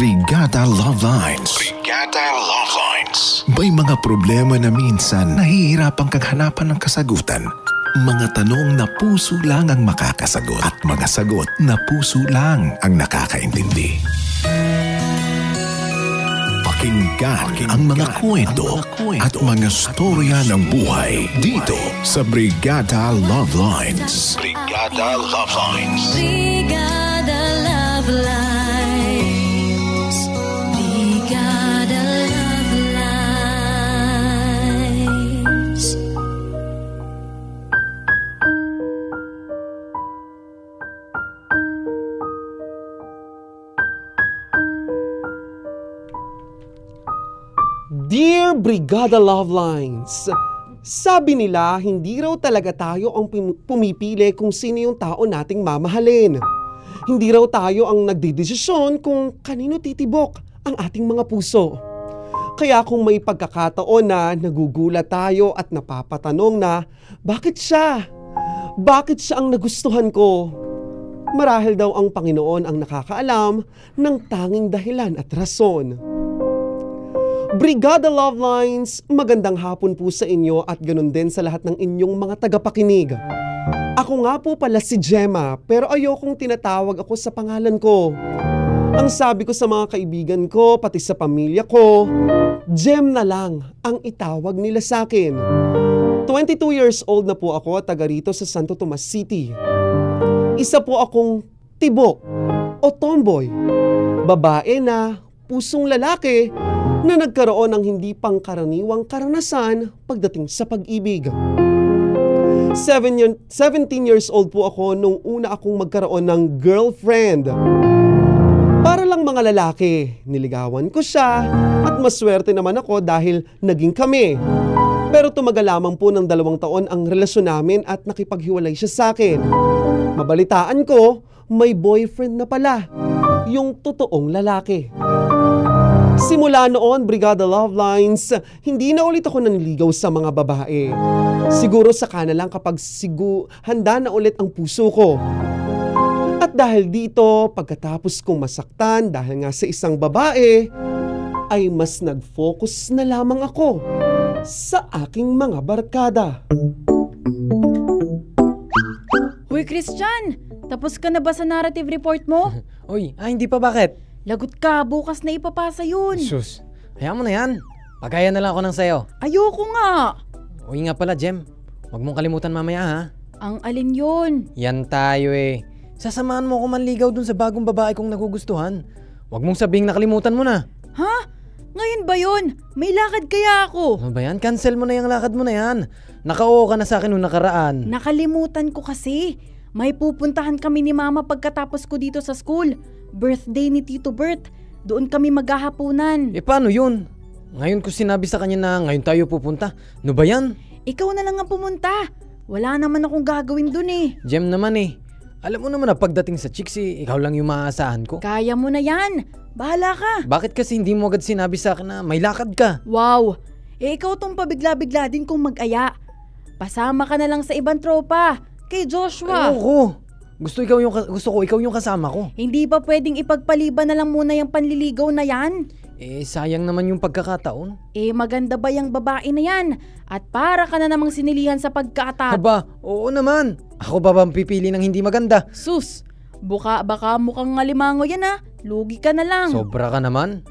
Brigada Love Lines. Brigada Love Lines. May mga problema na minsan nahihirapan kang hanapan ng kasagutan. Mga tanong na puso lang ang makakasagot at mga sagot na puso lang ang nakakaintindi. Pakinggan ang mga kwento at mga storya ng buhay dito sa Brigada Love Lines. Brigada Love Lines. Brigada Love Lines. Brigada Love Lines. Dear Brigada Love Lines, sabi nila hindi raw talaga tayo ang pumipili kung sino yung tao nating mamahalin. Hindi raw tayo ang nagdedesisyon kung kanino titibok ang ating mga puso. Kaya kung may pagkakataon na nagugulat tayo at napapatanong na bakit siya? Bakit siya ang nagustuhan ko? Marahil daw ang Panginoon ang nakakaalam ng tanging dahilan at rason. Brigada Love Lines, magandang hapon po sa inyo at ganun din sa lahat ng inyong mga tagapakinig. Ako nga po pala si Gemma, pero ayokong tinatawag ako sa pangalan ko. Ang sabi ko sa mga kaibigan ko, pati sa pamilya ko, Gem na lang ang itawag nila sa akin. 22 years old na po ako at taga rito sa Santo Tomas City. Isa po akong tibok o tomboy, babae na pusong lalaki na nagkaroon ng hindi pangkaraniwang karanasan pagdating sa pag-ibig. 17 years old po ako nung una akong magkaroon ng girlfriend. Para lang mga lalaki, niligawan ko siya at maswerte naman ako dahil naging kami. Pero tumagal lamang po ng 2 taon ang relasyon namin at nakipaghiwalay siya sa akin. Mabalitaan ko, may boyfriend na pala, yung totoong lalaki. Simula noon, Brigada Love Lines, hindi na ulit ako naniligaw sa mga babae. Siguro saka na lang kapag handa na ulit ang puso ko. At dahil dito, pagkatapos kong masaktan dahil nga sa isang babae, ay mas nag-focus na lamang ako sa aking mga barkada. Uy, Christian! Tapos ka na ba sa narrative report mo? Uy, hindi pa, bakit? Lagot ka, bukas na ipapasa yun. Sus, hayaan mo na yan. Pagaya na lang ako ng sayo. Ayoko nga. Uy nga pala, Jem. Huwag mong kalimutan mamaya, ha? Ang alin yun? Yan tayo eh. Sasamahan mo ako manligaw dun sa bagong babae kong nagugustuhan. Huwag mong sabihing nakalimutan mo na. Ha? Ngayon ba yun? May lakad kaya ako? Ano ba yan? Cancel mo na yung lakad mo na yan. Naka-oo ka na sa akin nung nakaraan. Nakalimutan ko kasi. May pupuntahan kami ni Mama pagkatapos ko dito sa school. Birthday ni Tito Bert. Doon kami maghahapunan. Paano yun? Ngayon ko sinabi sa kanya na ngayon tayo pupunta. Ano ba yan? Ikaw na lang ang pumunta. Wala naman akong gagawin dun eh. Jem naman eh. Alam mo naman na pagdating sa chicks ikaw lang yung maaasahan ko. Kaya mo na yan. Bahala ka. Bakit kasi hindi mo agad sinabi sa akin na may lakad ka? Wow. Ikaw tong pabigla-bigla din kung mag-aya. Pasama ka na lang sa ibang tropa. Kay Joshua. Ayoko. Gusto ko ikaw yung kasama ko. Hindi ba pwedeng ipagpaliban na lang muna yung panliligaw na yan? Sayang naman yung pagkakataon. Maganda ba yung babae na yan? At para ka na namang sinilihan sa pagkataon. Aba, oo naman. Ako ba bang pipili ng hindi maganda? Sus, baka mukhang ngalimango yan ha. Lugi ka na lang. Sobra ka naman.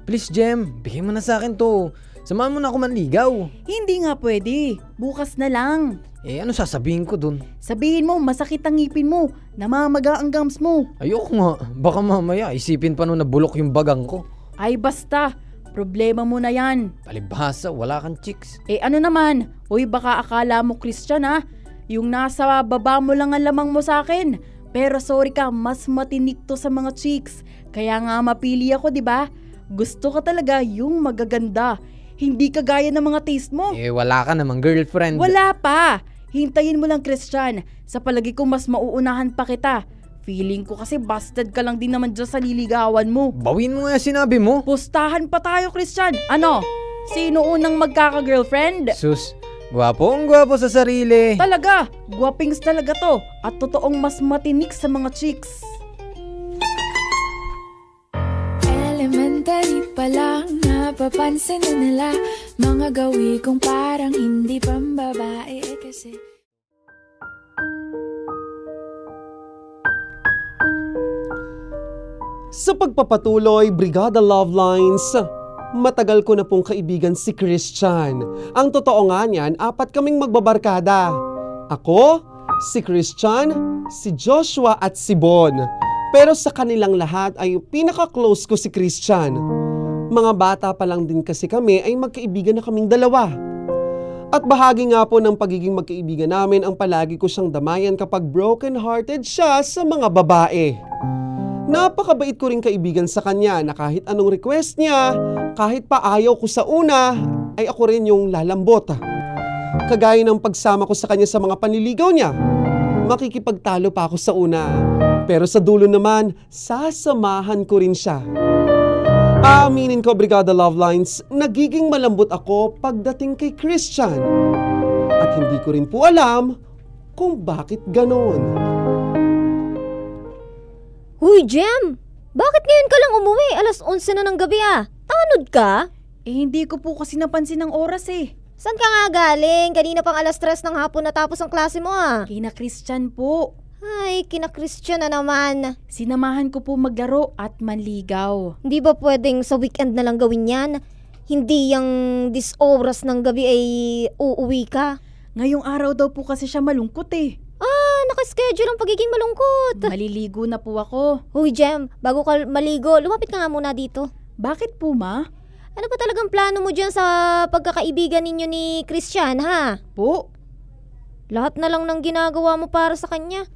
Please, Jem, bigay mo na sa akin to. Samahan mo na ako manligaw. Hindi nga pwede. Bukas na lang. Ano sasabihin ko dun? Sabihin mo, masakit ang ngipin mo. Namamaga ang gums mo. Ayoko nga. Baka mamaya isipin pa nung nabulok yung bagang ko. Ay basta. Problema mo na yan. Palibhasa, wala kang chicks. Ano naman? Uy, baka akala mo Christian ha? Yung nasa baba mo lang ang lamang mo sa akin. Pero sorry ka, mas matinik to sa mga chicks. Kaya nga mapili ako, di ba? Gusto ka talaga yung magaganda. Hindi kagaya ng mga taste mo. Wala ka namang girlfriend. Wala pa. Hintayin mo lang, Christian. Sa palagi ko mas mauunahan pa kita. Feeling ko kasi busted ka lang din naman dyan sa liligawan mo. Bawin mo nga sinabi mo. Pustahan pa tayo, Christian. Ano? Sino unang magkaka-girlfriend? Sus, gwapong gwapo sa sarili. Talaga, gwapings talaga to. At totoong mas matinik sa mga chicks. Elementary pa lang, napapansin na nila mga gawi kong parang hindi pambabae kasi... Sa pagpapatuloy, Brigada Love Lines, matagal ko na pong kaibigan si Christian. Ang totoo nga niyan, 4 kaming magbabarkada. Ako, si Christian, si Joshua at si Bon. Pero sa kanilang lahat ay pinaka-close ko si Christian. Mga bata pa lang din kasi kami ay magkaibigan na kaming dalawa. At bahagi nga po ng pagiging magkaibigan namin ang palagi ko siyang damayan kapag broken-hearted siya sa mga babae. Napakabait ko rin kaibigan sa kanya na kahit anong request niya, kahit pa ayaw ko sa una, ay ako rin yung lalambot. Kagaya ng pagsama ko sa kanya sa mga panliligaw niya, makikipagtalo pa ako sa una. Pero sa dulo naman, sasamahan ko rin siya. Aaminin ko, Brigada Love Lines, nagiging malambot ako pagdating kay Christian. At hindi ko rin po alam kung bakit ganon. Huy, Jem! Bakit ngayon ka lang umuwi? 11:00 na ng gabi Tanod ka? Hindi ko po kasi napansin ang oras eh. Saan ka nga galing? Kanina pang 3:00 ng hapon natapos ang klase mo Kina Christian po. Ay, kina Christian na naman. Sinamahan ko po maglaro at manligaw. Hindi ba pwedeng sa weekend na lang gawin yan? Hindi yung this oras ng gabi ay uuwi ka? Ngayong araw daw po kasi siya malungkot eh. Nakaschedule ang pagiging malungkot. Maliligo na po ako. Huy, Jem, bago ka maligo, lumapit ka nga muna dito. Bakit po, ma? Ano ba talagang plano mo dyan sa pagkakaibigan ninyo ni Christian, ha? Po? Lahat na lang ng ginagawa mo para sa kanya.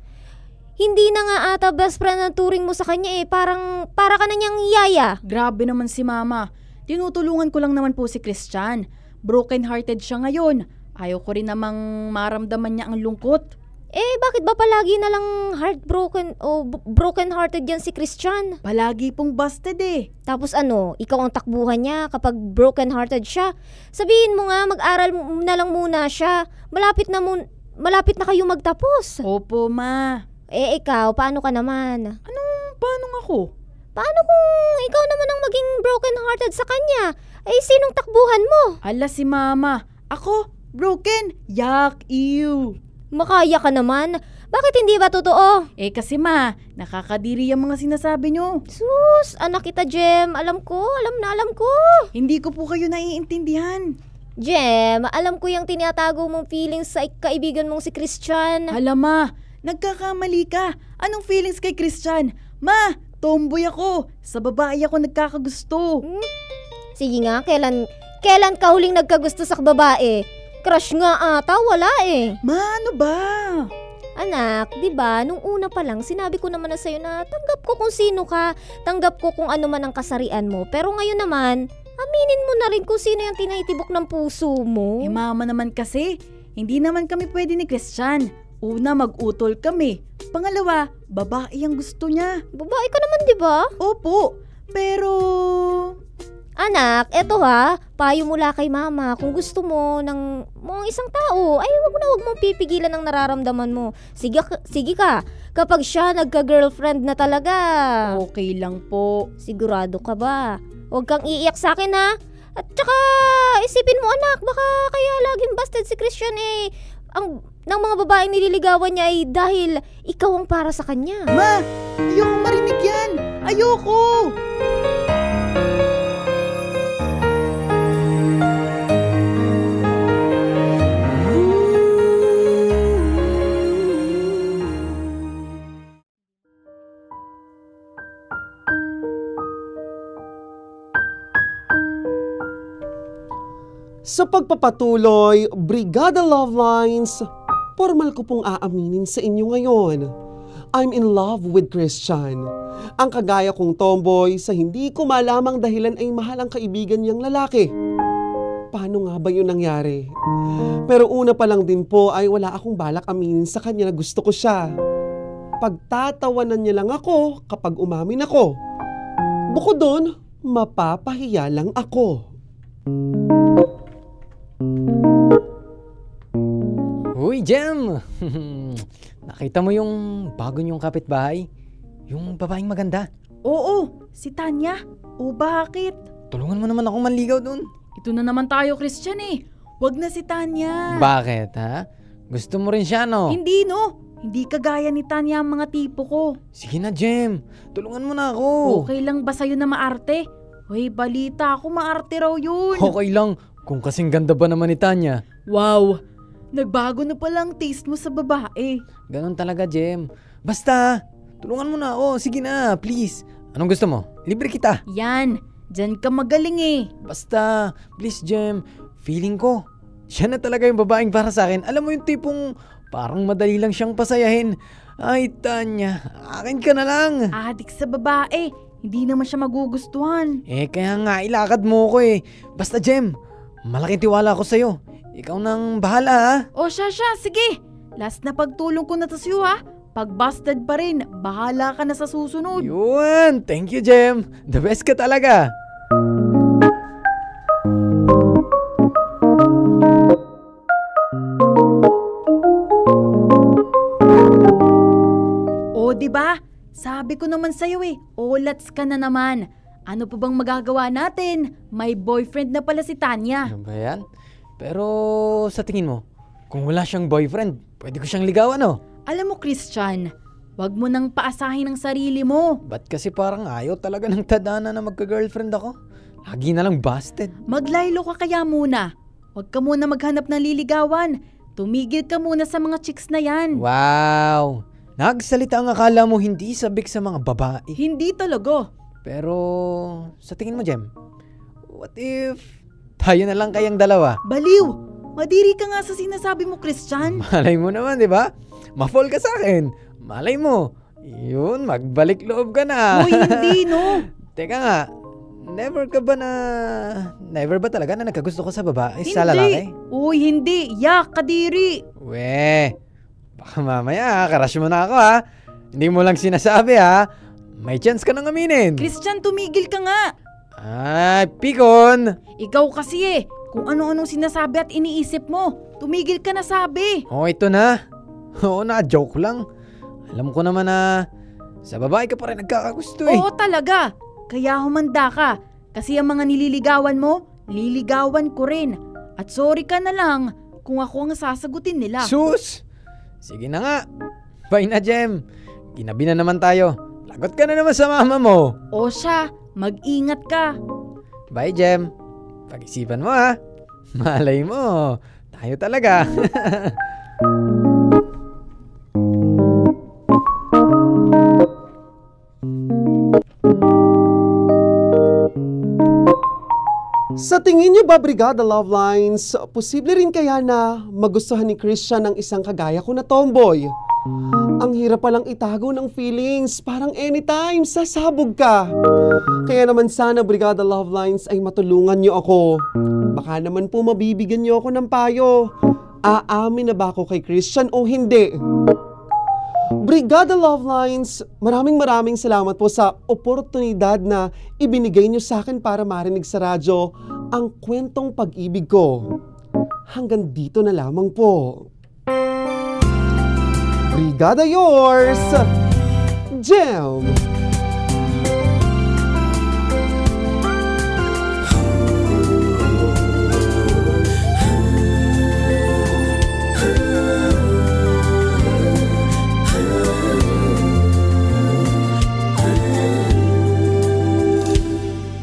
Hindi na nga ata best friend ang turing mo sa kanya para ka na niyang yaya. Grabe naman si mama. Tinutulungan ko lang naman po si Christian. Broken-hearted siya ngayon. Ayaw ko rin namang maramdaman niya ang lungkot. Bakit ba palagi na lang heartbroken o broken-hearted yan si Christian? Palagi pong busted eh. Tapos ikaw ang takbuhan niya kapag broken-hearted siya. Sabihin mo nga, mag-aral na lang muna siya. Malapit na kayo magtapos. Opo, ma. Ikaw, paano ka naman? Paano ako? Paano kung ikaw naman ang maging broken-hearted sa kanya? Sinong takbuhan mo? Ala si mama. Ako? Broken? Yak, ew. Makaya ka naman. Bakit hindi ba totoo? Kasi ma, nakakadiri ang mga sinasabi nyo. Sus, anak kita, Jem. Alam ko. Hindi ko po kayo naiintindihan. Jem, alam ko yung tinatago mong feelings sa kaibigan mong si Christian. Hala ma, nagkakamali ka. Anong feelings kay Christian? Ma, tomboy ako. Sa babae ako nagkakagusto. Sige nga, kailan ka huling nagkagusto sa babae? Crush nga ata, wala Ma, ano ba? Anak, di ba nung una pa lang sinabi ko naman na sa'yo na tanggap ko kung sino ka, tanggap ko kung ano man ang kasarian mo. Pero ngayon naman, aminin mo na rin kung sino yung tinitibok ng puso mo. Mama naman kasi, hindi naman kami pwede ni Christian. Una, mag-utol kami. Pangalawa, babae ang gusto niya. Babae ka naman, di ba? Opo, pero... Anak, eto payo mula kay mama. Kung gusto mo ng isang tao, ay wag mong pipigilan ang nararamdaman mo. Sige ka. Kapag siya nagka-girlfriend na talaga. Okay lang po. Sigurado ka ba? Huwag kang iiyak sa akin At saka, isipin mo anak, baka kaya laging busted si Christian ng mga babaeng nililigawan niya ay dahil ikaw ang para sa kanya. Ma, ayoko marinig yan. Ayoko. Sa pagpapatuloy, Brigada Love Lines, formal ko pong aaminin sa inyo ngayon. I'm in love with Christian. Ang kagaya kong tomboy sa hindi ko malamang dahilan ay mahal ang kaibigan niyang lalaki. Paano nga ba yun nangyari? Pero una pa lang din po ay wala akong balak aminin sa kanya na gusto ko siya. Pagtatawanan niya lang ako kapag umamin ako. Bukod doon, mapapahiya lang ako. Uy, Jem! Nakita mo yung bago niyong kapitbahay? Yung babaeng maganda? Oo, si Tanya. O bakit? Tulungan mo naman akong manligaw dun. Ito na naman tayo, Christian eh. Wag na si Tanya. Bakit, ha? Gusto mo rin siya, no? Hindi no. Hindi kagaya ni Tanya ang mga tipo ko. Sige na, Jem. Tulungan mo na ako. Okay lang ba sa'yo na maarte? Hoy, balita ako maarte raw yun. Okay lang. Kung kasing ganda ba naman ni Tanya. Wow, nagbago na palang taste mo sa babae. Ganon talaga, Jem. Basta, tulungan mo na ako. Sige na, please. Anong gusto mo? Libre kita. Yan, dyan ka magaling eh. Basta, please, Jem. Feeling ko, siya na talaga yung babaeng para sa akin. Alam mo yung tipong parang madali lang siyang pasayahin. Ay, Tanya, akin ka na lang. Adik sa babae, hindi naman siya magugustuhan. Kaya nga, ilakad mo ko eh. Basta, Jem, malaking tiwala ko sa'yo. Ikaw nang bahala, ha? O siya, sige. Last na pagtulong ko na to sa'yo ha. Pag busted pa rin, bahala ka na sa susunod. Yun! Thank you, Jem. The best ka talaga. O diba? Sabi ko naman sa'yo eh, olats ka na naman. Ano pa bang magagawa natin? May boyfriend na pala si Tanya. Ano ba yan? Pero sa tingin mo, kung wala siyang boyfriend, pwede ko siyang ligawan, no? Alam mo, Christian, wag mo nang paasahin ang sarili mo. Ba't kasi parang ayaw talaga ng tadhana na magka-girlfriend ako? Lagi na lang busted. Maglaylo ka kaya muna. Wag ka muna maghanap ng liligawan. Tumigil ka muna sa mga chicks na yan. Wow! Nagsalita ang akala mo hindi sabik sa mga babae. Hindi talaga. Pero sa tingin mo, Jem, what if tayo na lang kayang dalawa? Baliw! Madiri ka nga sa sinasabi mo, Christian. Malay mo naman, di ba? Ma-fall ka sa akin. Malay mo. Yun, magbalik loob ka na. Uy, hindi no. Teka nga, never ba talaga na nagkagusto ko sa babae, sa lalaki? Uy, hindi. Yak, kadiri. We, baka mamaya, karash mo na ako ha. Hindi mo lang sinasabi ha. May chance ka nang aminin. Christian, tumigil ka nga. Ay, pikon. Ikaw kasi eh. Kung ano-anong sinasabi at iniisip mo. Tumigil ka na sabi. Oh, ito na. Oo na, joke lang. Alam ko naman na sa babae ka pa rin nagkakagusto eh. Oo talaga. Kaya humanda ka. Kasi ang mga nililigawan mo, liligawan ko rin. At sorry ka na lang kung ako ang sasagutin nila. Sus! Sige na nga. Bye na, Jem. Ginabi na naman tayo. Lagot ka na naman sa mama mo. O siya, mag-ingat ka. Bye, Jem. Pag-isipan mo ha. Malay mo. Tayo talaga. Sa tingin niyo ba, Brigada Love Lines, posible rin kaya na magustuhan ni Christian ng isang kagaya ko na tomboy? Ang hirap palang itago ng feelings, parang anytime sasabog ka. Kaya naman sana, Brigada Love Lines, ay matulungan niyo ako. Baka naman po mabibigyan niyo ako ng payo. Aamin na ba ako kay Christian o hindi? Brigada Love Lines, maraming salamat po sa oportunidad na ibinigay niyo sa akin para marinig sa radyo ang kwentong pag-ibig ko. Hanggang dito na lamang po. Brigada yours, Jem!